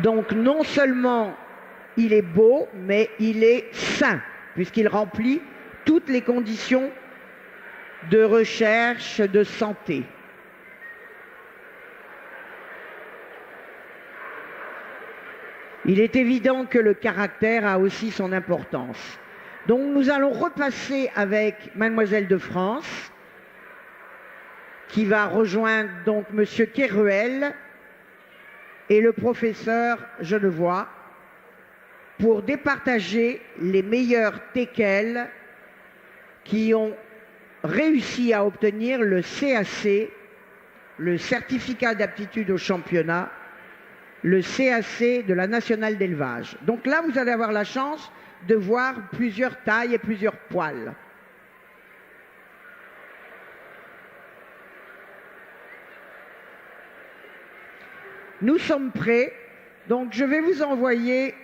Donc non seulement il est beau, mais il est sain, puisqu'il remplit toutes les conditions de recherche de santé. Il est évident que le caractère a aussi son importance. Donc nous allons repasser avec Mademoiselle de France, qui va rejoindre donc Monsieur Kéruel et le professeur Genevois pour départager les meilleurs teckels qui ont réussi à obtenir le CAC, le certificat d'aptitude au championnat, le CAC de la nationale d'élevage. Donc là, vous allez avoir la chance de voir plusieurs tailles et plusieurs poils. Nous sommes prêts, donc je vais vous envoyer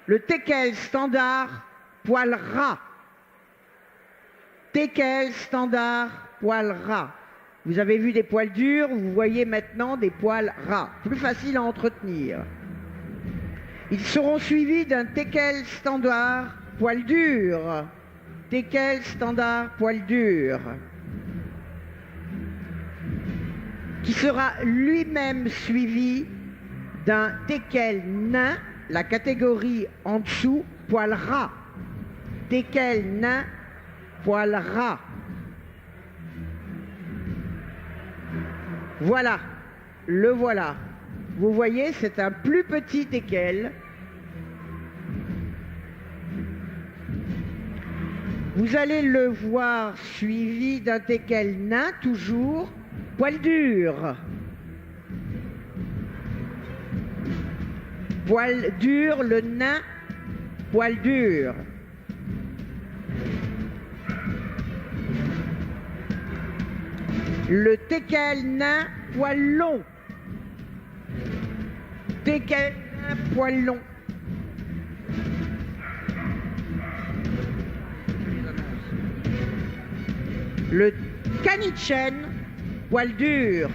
le teckel standard poil ras. Teckel standard poil ras. Vous avez vu des poils durs, vous voyez maintenant des poils ras, plus faciles à entretenir. Ils seront suivis d'un teckel standard poil dur. Teckel standard poil dur. Qui sera lui-même suivi d'un teckel nain, la catégorie en dessous, poil ras. Teckel nain, poil ras. Voilà, le voilà. Vous voyez, c'est un plus petit teckel. Vous allez le voir suivi d'un teckel nain, toujours, poil dur. Poil dur, le nain, poil dur. Le teckel nain, poil long. Teckel nain, poil long. Le canichen, poil dur.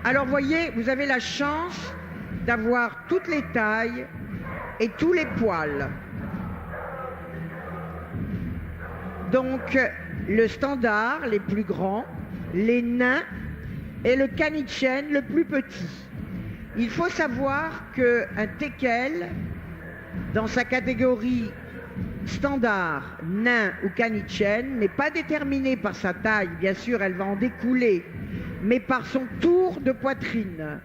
Alors voyez, vous avez la chance d'avoir toutes les tailles et tous les poils. Donc le standard, les plus grands, les nains et le canichen, le plus petit. Il faut savoir qu'un teckel, dans sa catégorie standard, nain ou canichen, n'est pas déterminé par sa taille, bien sûr elle va en découler, mais par son tour de poitrine.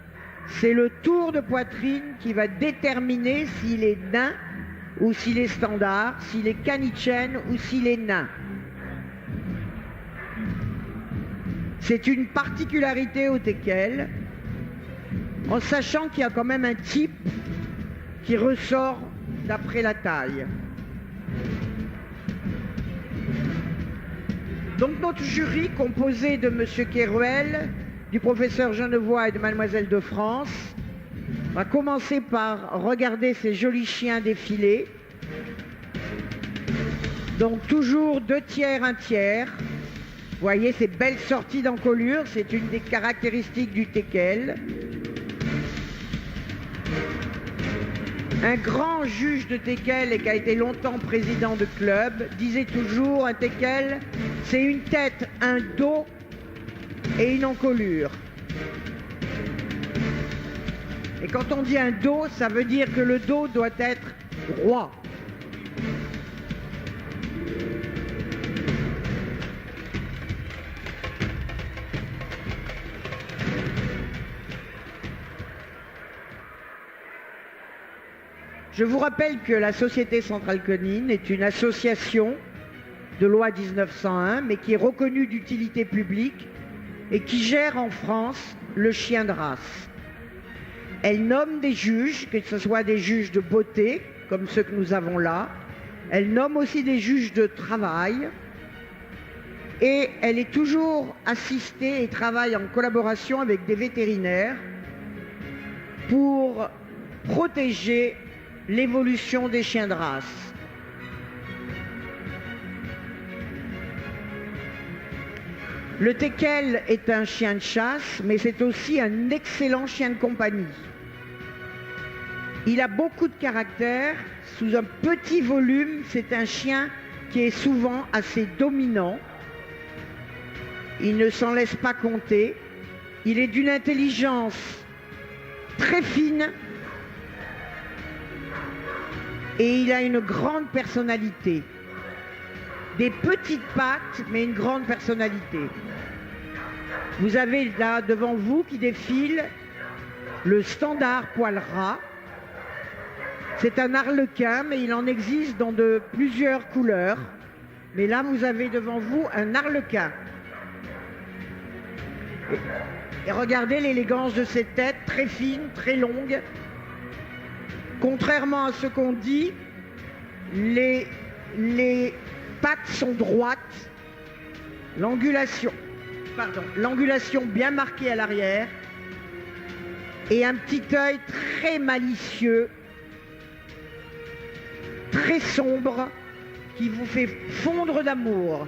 C'est le tour de poitrine qui va déterminer s'il est nain ou s'il est standard, s'il est canichen ou s'il est nain. C'est une particularité au teckel, en sachant qu'il y a quand même un type qui ressort d'après la taille. Donc notre jury, composé de M. Kéruel, du professeur Genevois et de Mademoiselle de France, va commencer par regarder ces jolis chiens défiler. Donc toujours 2 tiers, 1 tiers. Vous voyez ces belles sorties d'encolure, c'est une des caractéristiques du teckel. Un grand juge de teckel et qui a été longtemps président de club disait toujours un teckel, c'est une tête, un dos et une encolure. Et quand on dit un dos, ça veut dire que le dos doit être droit. Je vous rappelle que la Société Centrale Canine est une association de loi 1901, mais qui est reconnue d'utilité publique et qui gère en France le chien de race. Elle nomme des juges, que ce soit des juges de beauté, comme ceux que nous avons là. Elle nomme aussi des juges de travail. Et elle est toujours assistée et travaille en collaboration avec des vétérinaires pour protéger l'évolution des chiens de race. Le teckel est un chien de chasse, mais c'est aussi un excellent chien de compagnie. Il a beaucoup de caractère. Sous un petit volume, c'est un chien qui est souvent assez dominant. Il ne s'en laisse pas compter. Il est d'une intelligence très fine et il a une grande personnalité. Des petites pattes, mais une grande personnalité. Vous avez là devant vous qui défile le standard poil ras. C'est un arlequin, mais il en existe dans plusieurs couleurs. Mais là, vous avez devant vous un arlequin. Et regardez l'élégance de ses têtes, très fines, très longues. Contrairement à ce qu'on dit, les pattes sont droites, l'angulation bien marquée à l'arrière et un petit œil très malicieux, très sombre, qui vous fait fondre d'amour.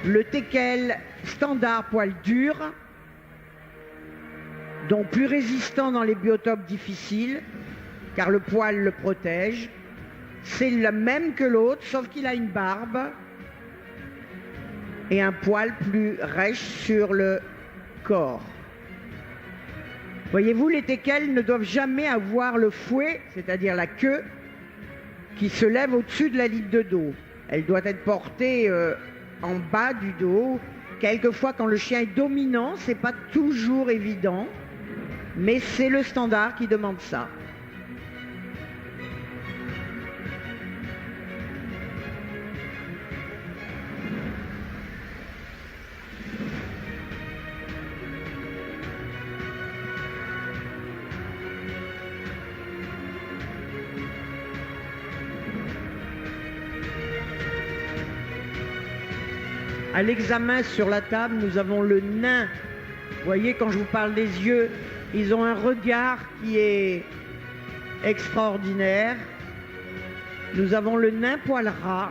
Le teckel standard poil dur, donc plus résistant dans les biotopes difficiles, car le poil le protège. C'est le même que l'autre, sauf qu'il a une barbe et un poil plus rêche sur le corps. Voyez-vous, les teckels ne doivent jamais avoir le fouet, c'est-à-dire la queue, qui se lève au-dessus de la ligne de dos. Elle doit être portée en bas du dos. Quelquefois, quand le chien est dominant, c'est pas toujours évident, mais c'est le standard qui demande ça. À l'examen sur la table, nous avons le nain. Vous voyez, quand je vous parle des yeux, ils ont un regard qui est extraordinaire. Nous avons le nain poil ras.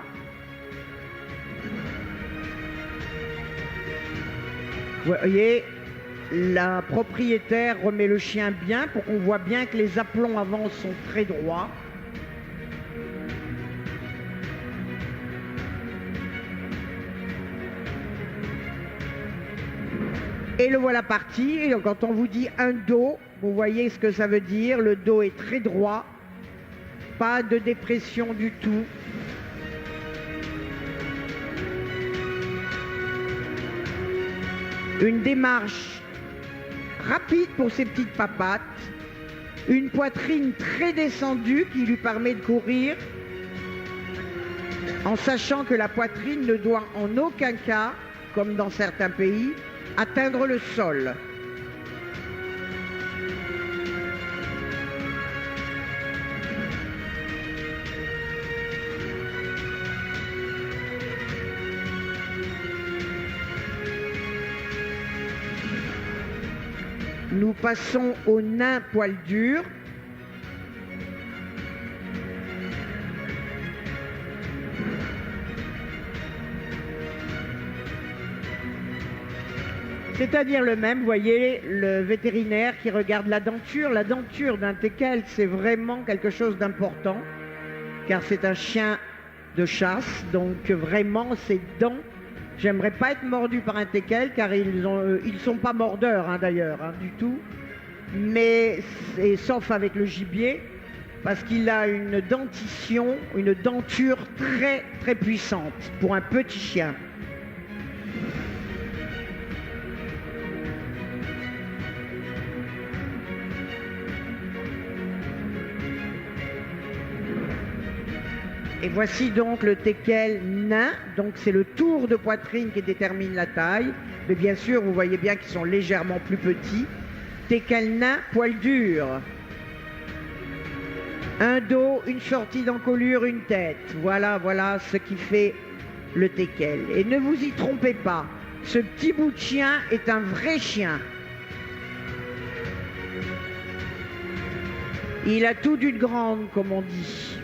Vous voyez, la propriétaire remet le chien bien pour qu'on voit bien que les aplombs avant sont très droits. Et le voilà parti. Et quand on vous dit un dos, vous voyez ce que ça veut dire. Le dos est très droit, pas de dépression du tout. Une démarche rapide pour ses petites papates, une poitrine très descendue qui lui permet de courir, en sachant que la poitrine ne doit en aucun cas, comme dans certains pays, atteindre le sol. Nous passons au nain poil dur. C'est-à-dire le même, vous voyez, le vétérinaire qui regarde la denture. La denture d'un teckel, c'est vraiment quelque chose d'important, car c'est un chien de chasse, donc vraiment ses dents. J'aimerais pas être mordu par un teckel, car ils sont pas mordeurs d'ailleurs, du tout. Mais, sauf avec le gibier, parce qu'il a une dentition, une denture très très puissante pour un petit chien. Et voici donc le teckel nain. Donc c'est le tour de poitrine qui détermine la taille. Mais bien sûr, vous voyez bien qu'ils sont légèrement plus petits. Teckel nain, poil dur. Un dos, une sortie d'encolure, une tête. Voilà ce qui fait le teckel. Et ne vous y trompez pas, ce petit bout de chien est un vrai chien. Il a tout d'une grande, comme on dit.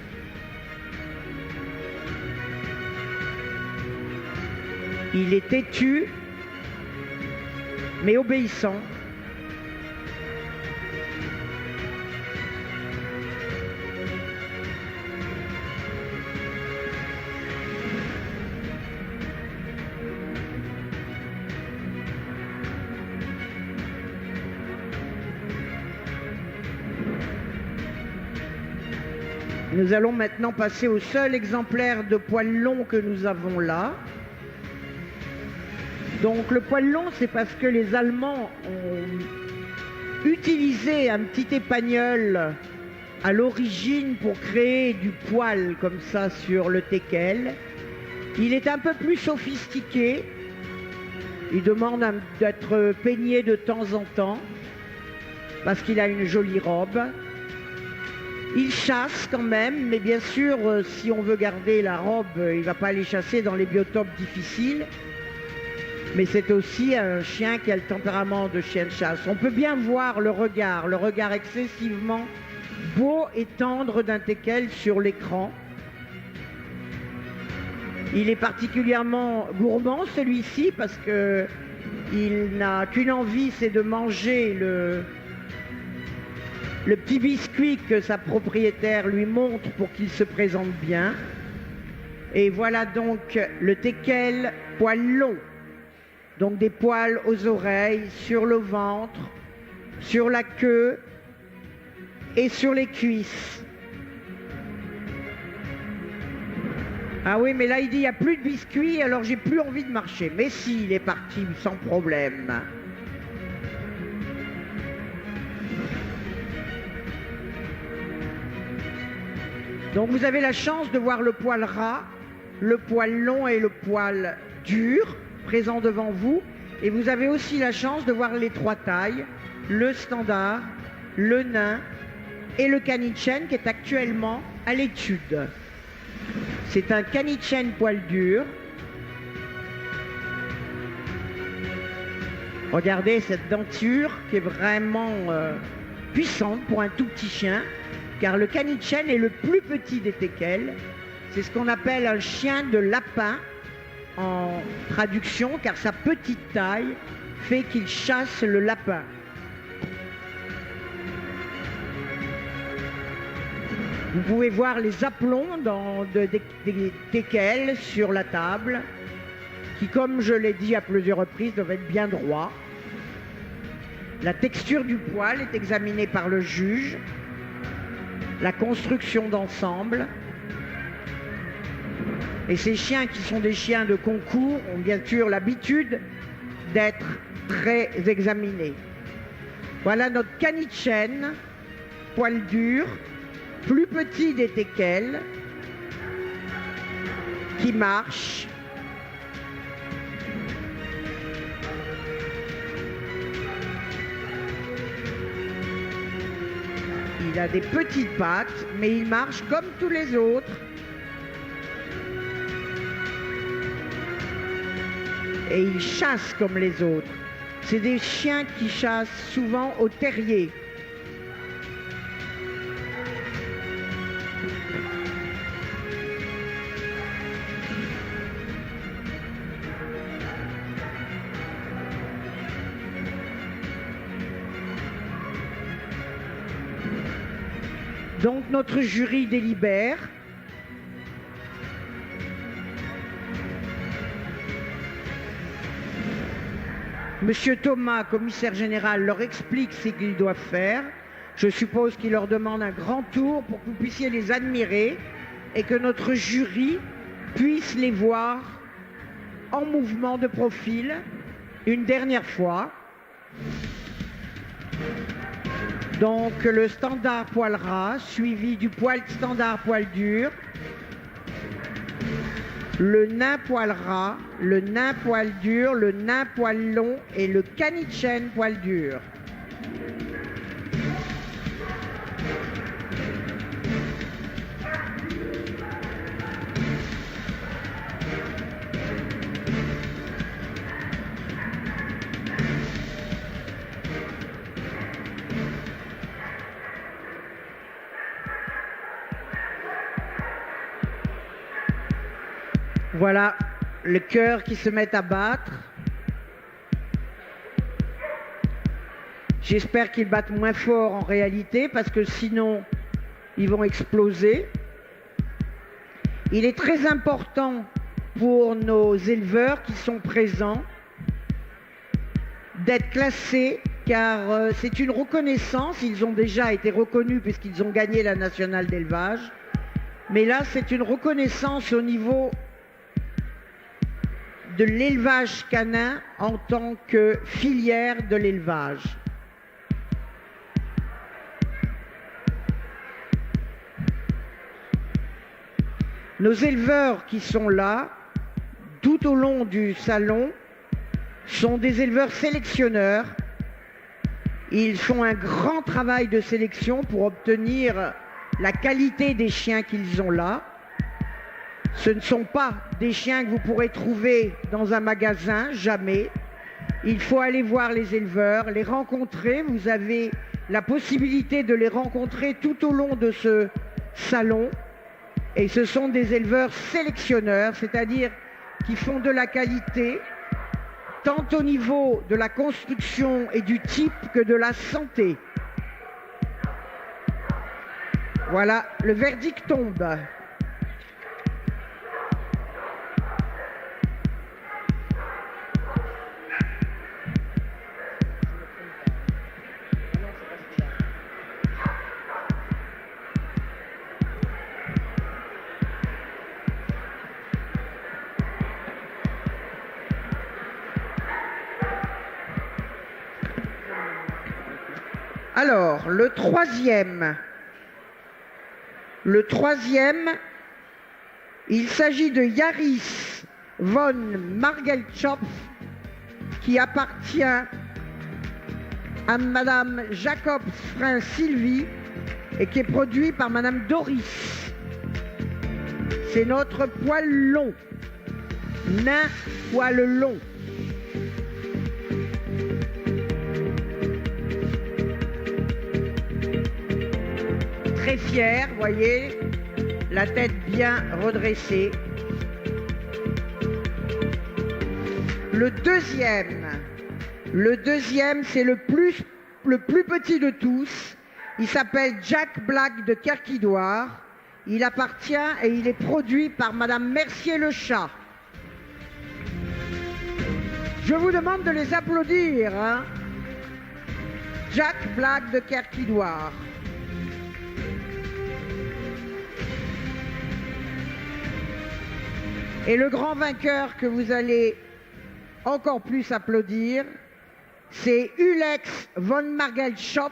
Il est têtu, mais obéissant. Nous allons maintenant passer au seul exemplaire de poil long que nous avons là. Donc le poil long, c'est parce que les Allemands ont utilisé un petit épagnol à l'origine pour créer du poil comme ça sur le teckel. Il est un peu plus sophistiqué. Il demande d'être peigné de temps en temps parce qu'il a une jolie robe. Il chasse quand même, mais bien sûr, si on veut garder la robe, il ne va pas aller chasser dans les biotopes difficiles. Mais c'est aussi un chien qui a le tempérament de chien de chasse. On peut bien voir le regard excessivement beau et tendre d'un teckel sur l'écran. Il est particulièrement gourmand celui-ci parce qu'il n'a qu'une envie, c'est de manger le petit biscuit que sa propriétaire lui montre pour qu'il se présente bien. Et voilà donc le teckel poil long. Donc des poils aux oreilles, sur le ventre, sur la queue et sur les cuisses. Ah oui, mais là il dit il n'y a plus de biscuits, alors j'ai plus envie de marcher. Mais si, il est parti sans problème. Donc vous avez la chance de voir le poil ras, le poil long et le poil dur présents devant vous. Et vous avez aussi la chance de voir les trois tailles, le standard, le nain et le canichen qui est actuellement à l'étude. C'est un canichen poil dur. Regardez cette denture qui est vraiment puissante pour un tout petit chien. Car le canichen est le plus petit des teckels. C'est ce qu'on appelle un chien de lapin en traduction, car sa petite taille fait qu'il chasse le lapin. Vous pouvez voir les aplombs des teckels sur la table, qui, comme je l'ai dit à plusieurs reprises, doivent être bien droits. La texture du poil est examinée par le juge. La construction d'ensemble. Et ces chiens qui sont des chiens de concours ont bien sûr l'habitude d'être très examinés. Voilà notre canichen, poil dur, plus petit des teckels, qui marche. Il a des petites pattes, mais il marche comme tous les autres. Et il chasse comme les autres. C'est des chiens qui chassent souvent au terrier. Donc notre jury délibère. Monsieur Thomas, commissaire général, leur explique ce qu'ils doivent faire. Je suppose qu'il leur demande un grand tour pour que vous puissiez les admirer et que notre jury puisse les voir en mouvement de profil une dernière fois. Donc le standard poil ras, suivi du poil standard poil dur, le nain poil ras, le nain poil dur, le nain poil long et le canichen poil dur. Voilà le cœur qui se met à battre. J'espère qu'ils battent moins fort en réalité parce que sinon ils vont exploser. Il est très important pour nos éleveurs qui sont présents d'être classés car c'est une reconnaissance. Ils ont déjà été reconnus puisqu'ils ont gagné la nationale d'élevage. Mais là, c'est une reconnaissance au niveau de l'élevage canin en tant que filière de l'élevage. Nos éleveurs qui sont là, tout au long du salon, sont des éleveurs sélectionneurs. Ils font un grand travail de sélection pour obtenir la qualité des chiens qu'ils ont là. Ce ne sont pas des chiens que vous pourrez trouver dans un magasin, jamais. Il faut aller voir les éleveurs, les rencontrer. Vous avez la possibilité de les rencontrer tout au long de ce salon. Et ce sont des éleveurs sélectionneurs, c'est-à-dire qui font de la qualité, tant au niveau de la construction et du type que de la santé. Voilà, le verdict tombe. Alors, le troisième, il s'agit de Yaris von Margeltschopf qui appartient à Madame Jacob Frein Sylvie et qui est produit par Madame Doris. C'est notre poil long, nain poil long. Très fier, voyez, la tête bien redressée. Le deuxième, c'est le plus petit de tous. Il s'appelle Jack Black de Kerkidouar. Il appartient et il est produit par Madame Mercier-le-Chat. Je vous demande de les applaudir, hein. Jack Black de Kerkidouar. Et le grand vainqueur que vous allez encore plus applaudir, c'est Ulex von Margeltschopf,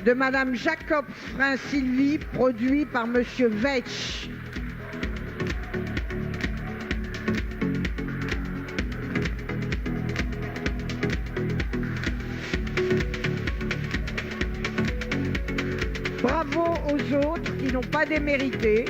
de Madame Jacob Frein Sylvie, produit par Monsieur Vetsch. Bravo aux autres qui n'ont pas démérité.